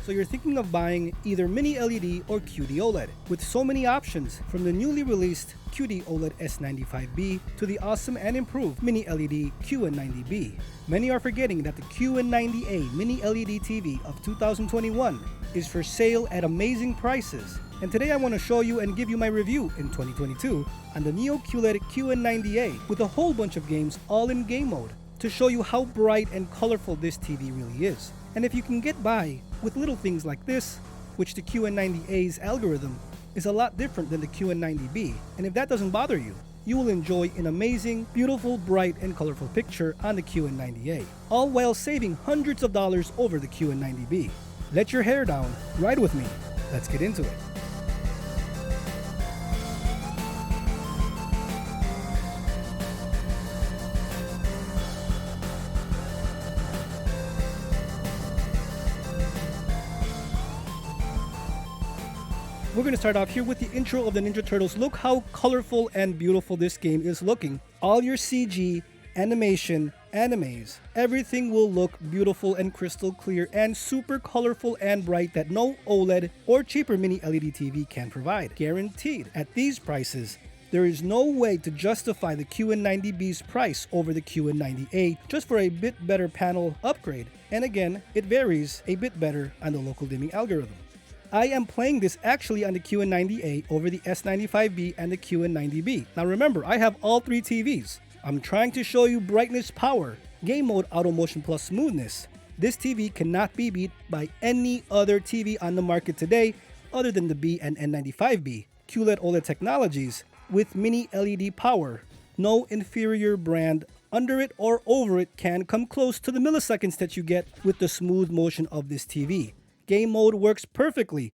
So you're thinking of buying either Mini LED or QD-OLED. With so many options, from the newly released QD-OLED S95B to the awesome and improved Mini LED QN90B. Many are forgetting that the QN90A Mini LED TV of 2021 is for sale at amazing prices. And today I want to show you and give you my review in 2022 on the Neo QLED QN90A with a whole bunch of games all in game mode to show you how bright and colorful this TV really is. And if you can get by with little things like this, which the QN90A's algorithm is a lot different than the QN90B, and if that doesn't bother you, you will enjoy an amazing, beautiful, bright, and colorful picture on the QN90A, all while saving hundreds of dollars over the QN90B. Let your hair down, ride with me, let's get into it. We're going to start off here with the intro of the Ninja Turtles. Look how colorful and beautiful this game is looking. All your CG, animation, animes, everything will look beautiful and crystal clear and super colorful and bright that no OLED or cheaper Mini LED TV can provide. Guaranteed. At these prices, there is no way to justify the QN90B's price over the QN90A just for a bit better panel upgrade. And again, it varies a bit better on the local dimming algorithm. I am playing this actually on the QN90A over the S95B and the QN90B. Now remember, I have all three TVs. I'm trying to show you brightness, power, game mode, auto motion plus smoothness. This TV cannot be beat by any other TV on the market today other than the B and N95B QLED OLED technologies with Mini LED power. No inferior brand under it or over it can come close to the milliseconds that you get with the smooth motion of this TV. Game mode works perfectly.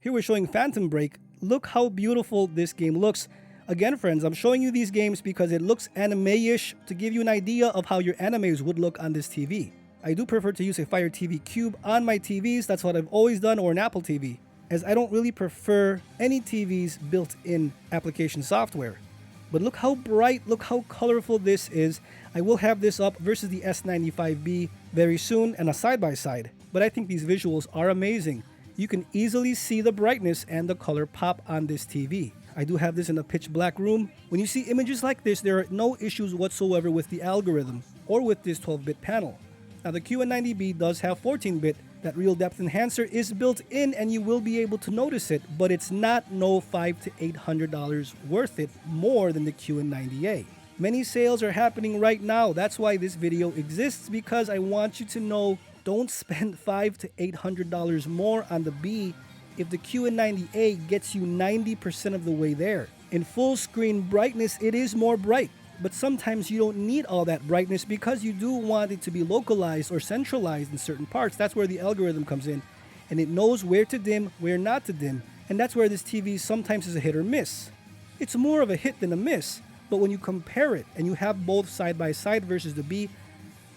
Here we're showing Phantom Break. Look how beautiful this game looks. Again, friends, I'm showing you these games because it looks anime-ish to give you an idea of how your animes would look on this TV. I do prefer to use a Fire TV Cube on my TVs. That's what I've always done, or an Apple TV, as I don't really prefer any TV's built-in application software. But look how bright, look how colorful this is. I will have this up versus the S95B very soon and a side-by-side. But I think these visuals are amazing. You can easily see the brightness and the color pop on this TV. I do have this in a pitch black room. When you see images like this, there are no issues whatsoever with the algorithm or with this 12-bit panel. Now the QN90B does have 14-bit. That real depth enhancer is built in and you will be able to notice it, but it's not no $500 to $800 worth it more than the QN90A. Many sales are happening right now. That's why this video exists, because I want you to know don't spend $500 to $800 more on the B if the QN90A gets you 90% of the way there. In full screen brightness, it is more bright, but sometimes you don't need all that brightness because you do want it to be localized or centralized in certain parts. That's where the algorithm comes in, and it knows where to dim, where not to dim, and that's where this TV sometimes is a hit or miss. It's more of a hit than a miss, but when you compare it and you have both side by side versus the B,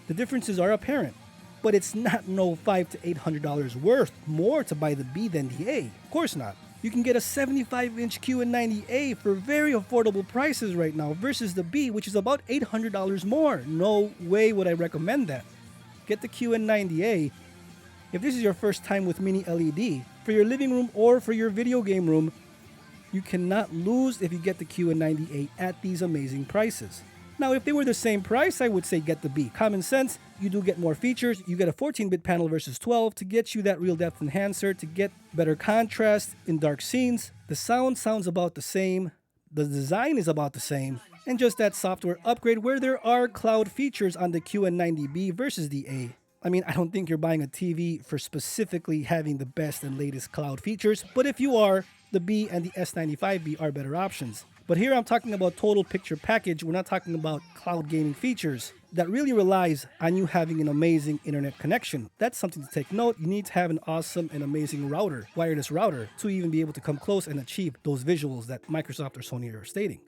the differences are apparent. But it's not no $500 to $800 worth more to buy the B than the A. Of course not. You can get a 75-inch QN90A for very affordable prices right now versus the B, which is about $800 more. No way would I recommend that. Get the QN90A. If this is your first time with Mini LED, for your living room or for your video game room, you cannot lose if you get the QN90A at these amazing prices. Now, if they were the same price, I would say get the B. Common sense, you do get more features. You get a 14-bit panel versus 12 to get you that real depth enhancer, to get better contrast in dark scenes. The sound sounds about the same. The design is about the same. And just that software upgrade where there are cloud features on the QN90B versus the A. I mean, I don't think you're buying a TV for specifically having the best and latest cloud features, but if you are, the B and the S95B are better options. But here I'm talking about total picture package. We're not talking about cloud gaming features. That really relies on you having an amazing internet connection. That's something to take note. You need to have an awesome and amazing router, wireless router, to even be able to come close and achieve those visuals that Microsoft or Sony are stating.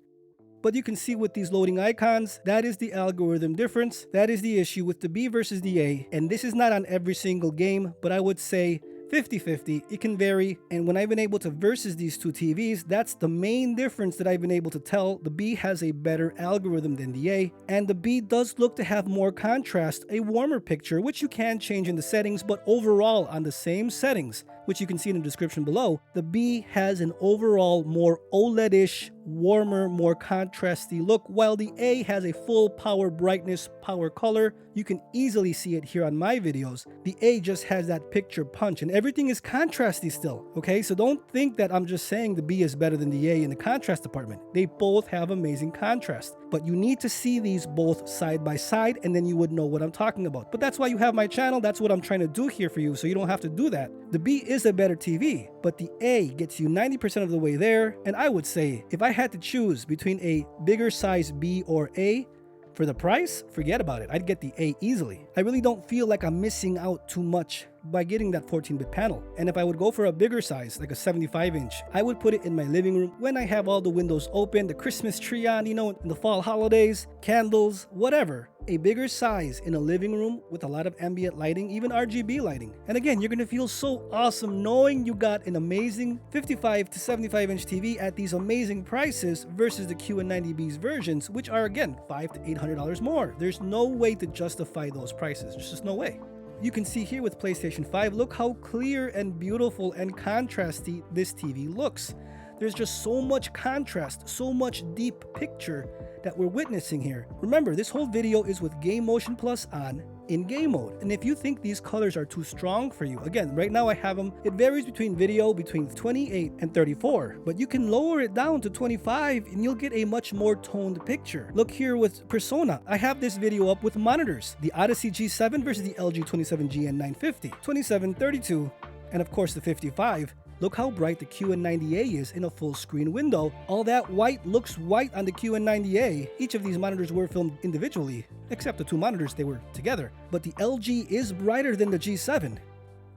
But you can see with these loading icons, that is the algorithm difference. That is the issue with the B versus the A. And this is not on every single game, but I would say 50-50, it can vary, and when I've been able to versus these two TVs, that's the main difference that I've been able to tell. The B has a better algorithm than the A, and the B does look to have more contrast, a warmer picture, which you can change in the settings, but overall on the same settings, which you can see in the description below, the B has an overall more OLED-ish, warmer, more contrasty look, while the A has a full power brightness, power color. You can easily see it here on my videos. The A just has that picture punch, and everything is contrasty still, okay? So don't think that I'm just saying the B is better than the A in the contrast department. They both have amazing contrast, but you need to see these both side by side, and then you would know what I'm talking about. But that's why you have my channel. That's what I'm trying to do here for you, so you don't have to do that. The B is a better TV, but the A gets you 90% of the way there, and I would say if I had to choose between a bigger size B or A, for the price, forget about it. I'd get the A easily. I really don't feel like I'm missing out too much by getting that 14-bit panel. And if I would go for a bigger size, like a 75-inch, I would put it in my living room when I have all the windows open, the Christmas tree on, in the fall holidays, candles, whatever. A bigger size in a living room with a lot of ambient lighting, even RGB lighting. And again, you're gonna feel so awesome knowing you got an amazing 55 to 75-inch TV at these amazing prices versus the QN90B's versions, which are again $500 to $800 more. There's no way to justify those prices. There's just no way. You can see here with PlayStation 5, look how clear and beautiful and contrasty this TV looks. There's just so much contrast, so much deep picture that we're witnessing here. Remember, this whole video is with Game Motion Plus on in game mode. And if you think these colors are too strong for you, again, right now I have them, it varies between video between 28 and 34, but you can lower it down to 25 and you'll get a much more toned picture. Look here with Persona. I have this video up with monitors, the Odyssey G7 versus the LG 27G and 950, 27, 32, and of course the 55. Look how bright the QN90A is in a full screen window. All that white looks white on the QN90A. Each of these monitors were filmed individually, except the two monitors, they were together. But the LG is brighter than the G7.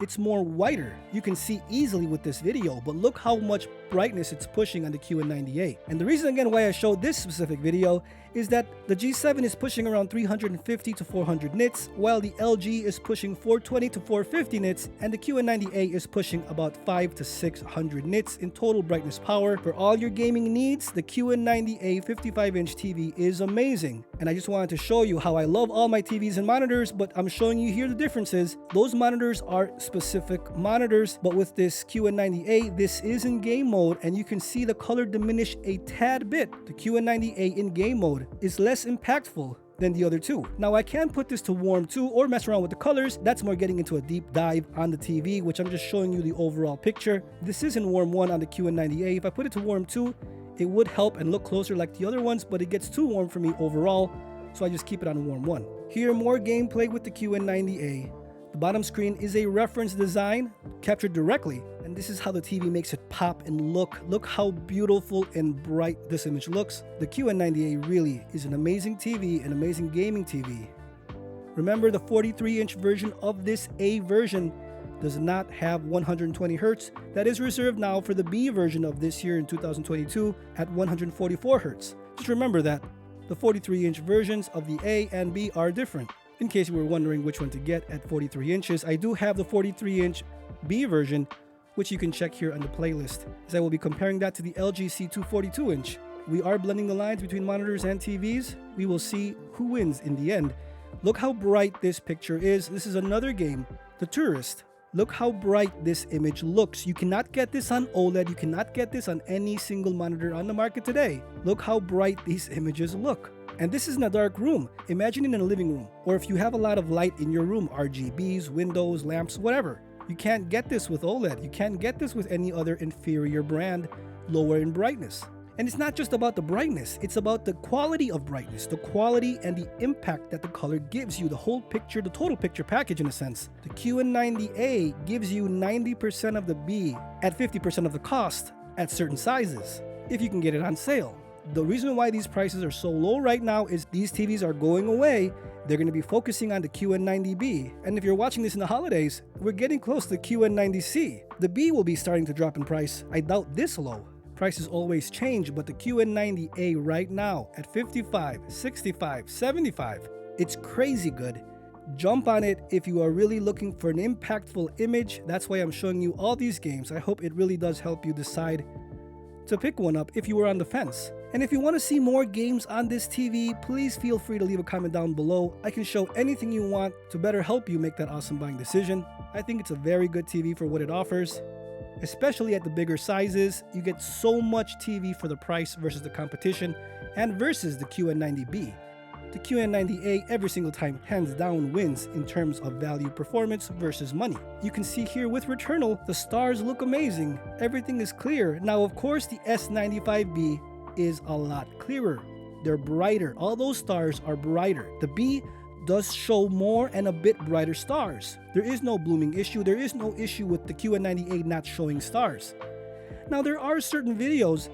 It's more whiter. You can see easily with this video, but look how much brightness it's pushing on the QN90A. And the reason again why I showed this specific video is that the G7 is pushing around 350 to 400 nits, while the LG is pushing 420 to 450 nits, and the QN90A is pushing about 5 to 600 nits in total brightness power. For all your gaming needs, the QN90A 55-inch TV is amazing. And I just wanted to show you how I love all my TVs and monitors, but I'm showing you here the differences. Those monitors are specific monitors, but with this QN90A, this is in game mode, and you can see the color diminish a tad bit. The QN90A in game mode is less impactful than the other two. Now I can put this to warm 2 or mess around with the colors. That's more getting into a deep dive on the TV, which I'm just showing you the overall picture. This is in warm 1 on the QN90A. If I put it to warm 2, it would help and look closer like the other ones, but it gets too warm for me overall, so I just keep it on warm 1. Here, more gameplay with the QN90A. The bottom screen is a reference design captured directly, and this is how the TV makes it pop and look. Look how beautiful and bright this image looks. The QN90A really is an amazing TV, an amazing gaming TV. Remember, the 43-inch version of this A version does not have 120 Hz. That is reserved now for the B version of this year in 2022 at 144 Hz. Just remember that the 43-inch versions of the A and B are different. In case you were wondering which one to get at 43 inches, I do have the 43-inch B version, which you can check here on the playlist, as I will be comparing that to the LG C2 42-inch. We are blending the lines between monitors and TVs. We will see who wins in the end. Look how bright this picture is. This is another game, The Tourist. Look how bright this image looks. You cannot get this on OLED. You cannot get this on any single monitor on the market today. Look how bright these images look. And this is in a dark room. Imagine in a living room, or if you have a lot of light in your room, RGBs, windows, lamps, whatever. You can't get this with OLED. You can't get this with any other inferior brand lower in brightness. And it's not just about the brightness, it's about the quality of brightness, the quality and the impact that the color gives you, the whole picture, the total picture package in a sense. The QN90A gives you 90% of the B at 50% of the cost at certain sizes, if you can get it on sale. The reason why these prices are so low right now is these TVs are going away. They're going to be focusing on the QN90B. And if you're watching this in the holidays, we're getting close to QN90C. The B will be starting to drop in price. I doubt this low. Prices always change, but the QN90A right now at 55, 65, 75, it's crazy good. Jump on it if you are really looking for an impactful image. That's why I'm showing you all these games. I hope it really does help you decide to pick one up if you were on the fence. And if you want to see more games on this TV, please feel free to leave a comment down below. I can show anything you want to better help you make that awesome buying decision. I think it's a very good TV for what it offers. Especially at the bigger sizes, you get so much TV for the price versus the competition and versus the QN90B. The QN90A every single time hands down wins in terms of value performance versus money. You can see here with Returnal, the stars look amazing. Everything is clear. Now of course the S95B is a lot clearer. They're brighter. All those stars are brighter. The B does show more and a bit brighter stars. There is no blooming issue. There is no issue with the QN90A not showing stars. Now there are certain videos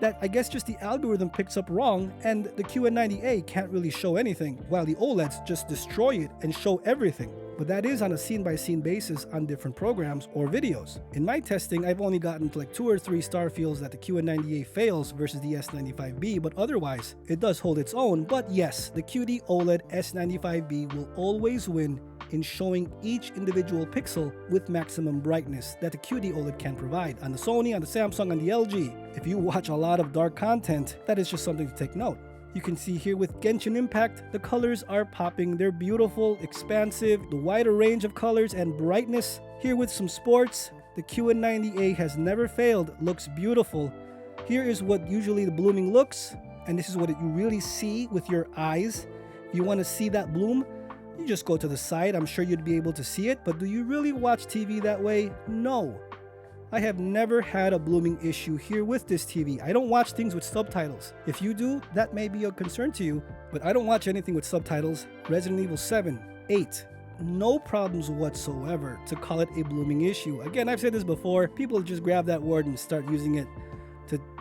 that I guess just the algorithm picks up wrong and the QN90A can't really show anything, while the OLEDs just destroy it and show everything. But that is on a scene-by-scene basis on different programs or videos. In my testing, I've only gotten to like 2 or 3 star fields that the QN90A fails versus the S95B, but otherwise, it does hold its own. But yes, the QD-OLED S95B will always win in showing each individual pixel with maximum brightness that the QD-OLED can provide on the Sony, on the Samsung, on the LG. If you watch a lot of dark content, that is just something to take note. You can see here with Genshin Impact, the colors are popping. They're beautiful, expansive, the wider range of colors and brightness. Here with some sports, the QN90A has never failed, looks beautiful. Here is what usually the blooming looks, and this is what you really see with your eyes. If you want to see that bloom, you just go to the side. I'm sure you'd be able to see it, but do you really watch TV that way? No. I have never had a blooming issue here with this TV. I don't watch things with subtitles. If you do, that may be a concern to you, but I don't watch anything with subtitles. Resident Evil 7, 8, no problems whatsoever to call it a blooming issue. Again, I've said this before, people just grab that word and start using it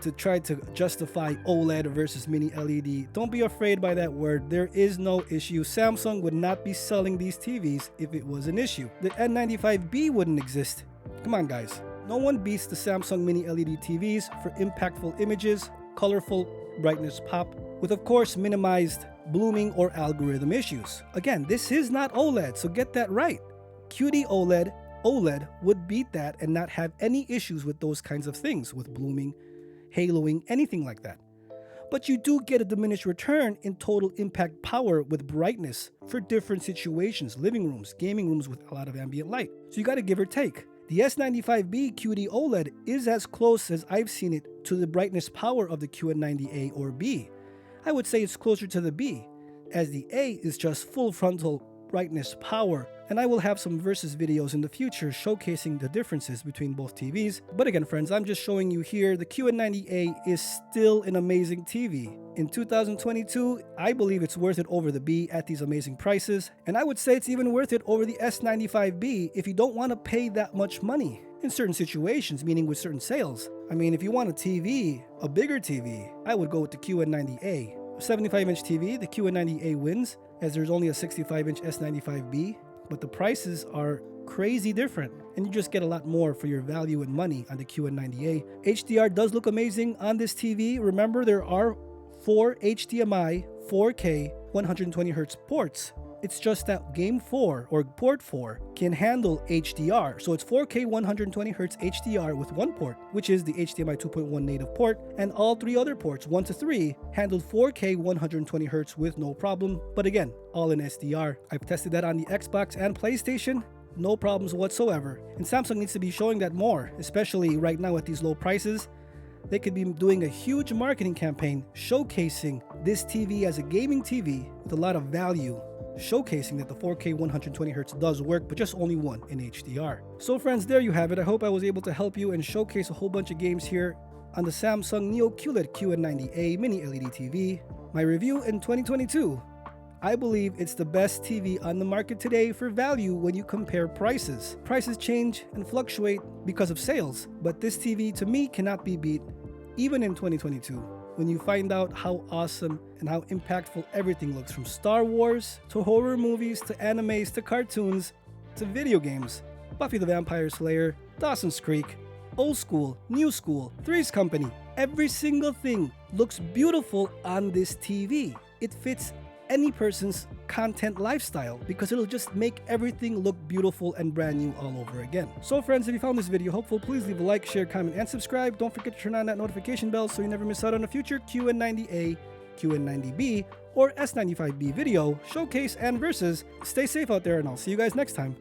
to try to justify OLED versus Mini LED. Don't be afraid by that word. There is no issue. Samsung would not be selling these TVs if it was an issue. The N95B wouldn't exist. Come on, guys. No one beats the Samsung Mini LED TVs for impactful images, colorful brightness pop, with of course minimized blooming or algorithm issues. Again, this is not OLED, so get that right. QD-OLED would beat that and not have any issues with those kinds of things, with blooming, haloing, anything like that. But you do get a diminished return in total impact power with brightness for different situations, living rooms, gaming rooms with a lot of ambient light. So you got to give or take. The S95B QD-OLED is as close as I've seen it to the brightness power of the QN90A or B. I would say it's closer to the B, as the A is just full frontal brightness power, and I will have some versus videos in the future showcasing the differences between both TVs. But again, friends, I'm just showing you here the QN90A is still an amazing TV. In 2022, I believe it's worth it over the B at these amazing prices, and I would say it's even worth it over the S95B if you don't want to pay that much money in certain situations, meaning with certain sales. I mean, if you want a TV, a bigger TV, I would go with the QN90A. A 75-inch TV, the QN90A wins, as there's only a 65-inch S95B, but the prices are crazy different, and you just get a lot more for your value and money on the QN90A. HDR does look amazing on this TV. Remember, there are 4 HDMI 4K 120Hz ports. It's just that Game 4 or Port 4 can handle HDR. So it's 4K 120Hz HDR with one port, which is the HDMI 2.1 native port, and all 3 other ports, 1 to 3, handled 4K 120Hz with no problem. But again, all in SDR. I've tested that on the Xbox and PlayStation. No problems whatsoever. And Samsung needs to be showing that more, especially right now at these low prices. They could be doing a huge marketing campaign showcasing this TV as a gaming TV with a lot of value, showcasing that the 4K 120Hz does work, but just only one in HDR. So friends, there you have it. I hope I was able to help you and showcase a whole bunch of games here on the Samsung Neo QLED QN90A Mini LED TV. My review in 2022. I believe it's the best TV on the market today for value when you compare prices. Prices change and fluctuate because of sales, but this TV to me cannot be beat even in 2022. When you find out how awesome and how impactful everything looks, from Star Wars to horror movies to animes to cartoons to video games, Buffy the Vampire Slayer, Dawson's Creek, Old School, New School, Three's Company, every single thing looks beautiful on this TV. It fits any person's content lifestyle because it'll just make everything look beautiful and brand new all over again. So friends, if you found this video helpful, please leave a like, share, comment, and subscribe. Don't forget to turn on that notification bell so you never miss out on a future QN90A, QN90B, or S95B video, showcase, and versus. Stay safe out there, and I'll see you guys next time.